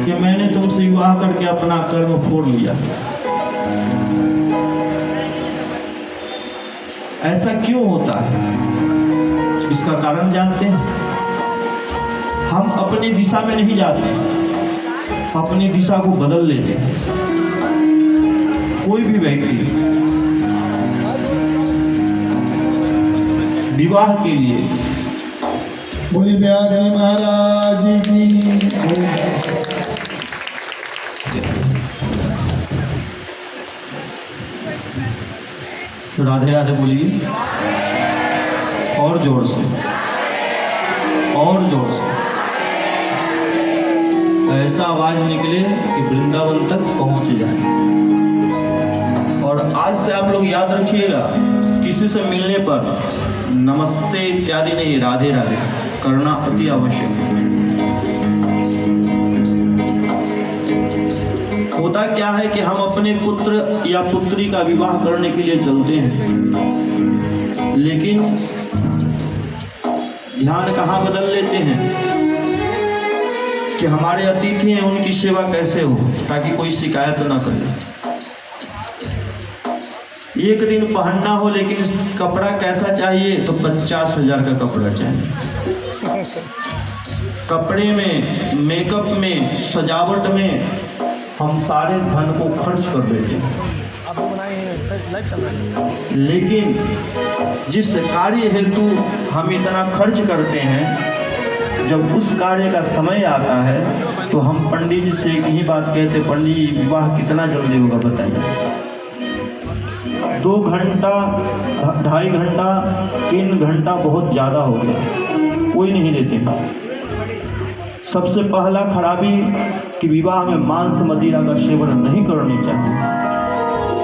कि मैंने तुमसे विवाह करके अपना कर्म फोड़ लिया। ऐसा क्यों होता है? इसका कारण जानते हैं? हम अपनी दिशा में नहीं जाते, अपनी दिशा को बदल लेते हैं। कोई भी व्यक्ति विवाह के लिए बोले ब्याज महाराज की। राधे राधे बोलिए और जोर से, और जोर से, ऐसा आवाज निकले कि वृंदावन तक पहुंच जाए। और आज से आप लोग याद रखिएगा, किसी से मिलने पर नमस्ते इत्यादि नहीं, राधे राधे करना अति आवश्यक है। होता क्या है कि हम अपने पुत्र या पुत्री का विवाह करने के लिए चलते हैं, लेकिन ध्यान कहाँ बदल लेते हैं कि हमारे अतिथि हैं, उनकी सेवा कैसे हो ताकि कोई शिकायत ना करे। एक दिन पहनना हो, लेकिन कपड़ा कैसा चाहिए? तो 50,000 का कपड़ा चाहिए। कपड़े में, मेकअप में, सजावट में हम सारे धन को खर्च कर देते हैं। लेकिन जिस कार्य हेतु हम इतना खर्च करते हैं, जब उस कार्य का समय आता है तो हम पंडित जी से एक ही बात कहते, पंडित जी विवाह कितना जल्दी होगा बताइए। 2 घंटा, 2.5 घंटा, 3 घंटा बहुत ज़्यादा हो गया, कोई नहीं देते। सबसे पहला खराबी कि विवाह में मांस मदिरा का सेवन नहीं करनी चाहिए,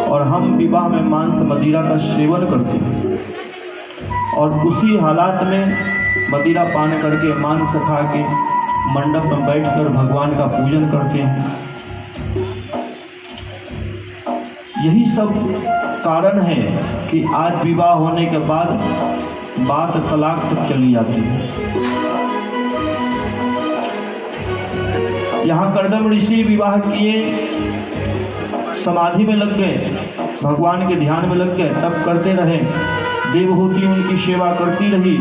और हम विवाह में मांस मदिरा का सेवन करते हैं और उसी हालात में मदिरा पान करके, मांस खा के मंडप में बैठकर भगवान का पूजन करते हैं। यही सब कारण है कि आज विवाह होने के बाद बात तलाक तक चली जाती है। यहाँ कर्दम ऋषि विवाह किए, समाधि में लग गए, भगवान के ध्यान में लग गए, तब करते रहे। देवहूति उनकी सेवा करती रही।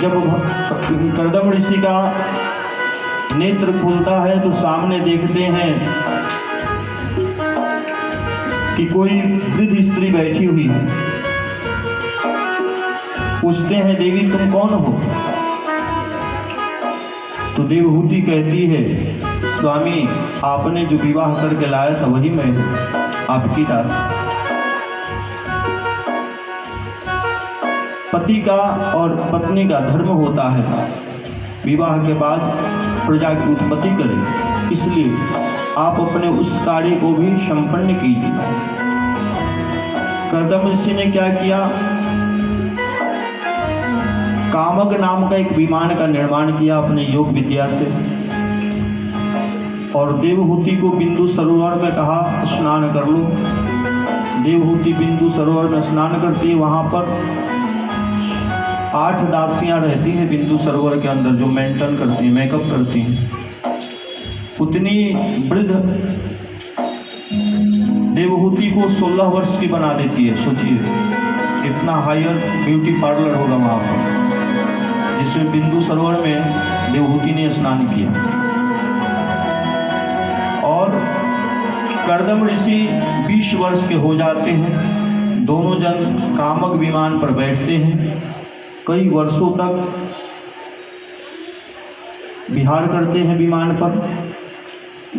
जब कर्दम ऋषि का नेत्र खुलता है तो सामने देखते हैं कि कोई वृद्ध स्त्री बैठी हुई है। पूछते हैं, देवी तुम कौन हो? तो देवहूति कहती है, स्वामी आपने जो विवाह करके लाया था वही मैं हूँ, आपकी दास। पति का और पत्नी का धर्म होता है विवाह के बाद प्रजा की उत्पत्ति करें, इसलिए आप अपने उस कार्य को भी संपन्न कीजिए। कर्दम ऋषि ने क्या किया? कामक नाम का एक विमान का निर्माण किया अपने योग विद्या से, और देवहूति को बिंदु सरोवर में कहा स्नान कर लो। देवहूति बिंदु सरोवर में स्नान करती है। वहां पर 8 दासियां रहती हैं बिंदु सरोवर के अंदर, जो मेंटेन करती हैं, मेकअप करती हैं। उतनी वृद्ध देवहूति को 16 वर्ष की बना देती है। सोचिए कितना हायर ब्यूटी पार्लर होगा वहाँ पर, जिसमें बिंदु सरोवर में देवहूति ने स्नान किया। और कर्दम ऋषि 20 वर्ष के हो जाते हैं। दोनों जन कामक विमान पर बैठते हैं, कई वर्षों तक विहार करते हैं विमान पर।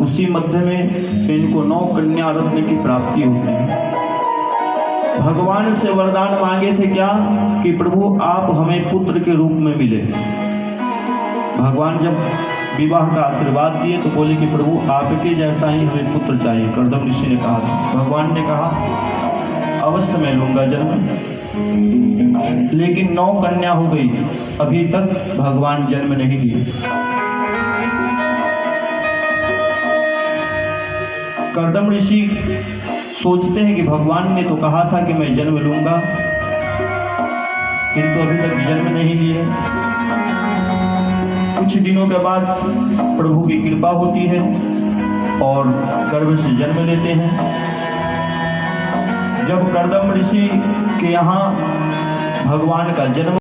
उसी मध्य में इनको 9 कन्या रत्न की प्राप्ति होती है। भगवान से वरदान मांगे थे क्या? कि प्रभु आप हमें पुत्र के रूप में मिले। भगवान जब विवाह का आशीर्वाद दिए तो बोले कि प्रभु आपके जैसा ही हमें पुत्र चाहिए। कर्दम ऋषि ने कहा था। भगवान ने कहा अवश्य मैं लूंगा जन्म, लेकिन 9 कन्या हो गई, अभी तक भगवान जन्म नहीं लिए। कर्दम ऋषि सोचते हैं कि भगवान ने तो कहा था कि मैं जन्म लूंगा, किंतु अभी तक जन्म नहीं लिए। कुछ दिनों के बाद प्रभु की कृपा होती है और गर्भ से जन्म लेते हैं। जब कर्दम ऋषि के यहाँ भगवान का जन्म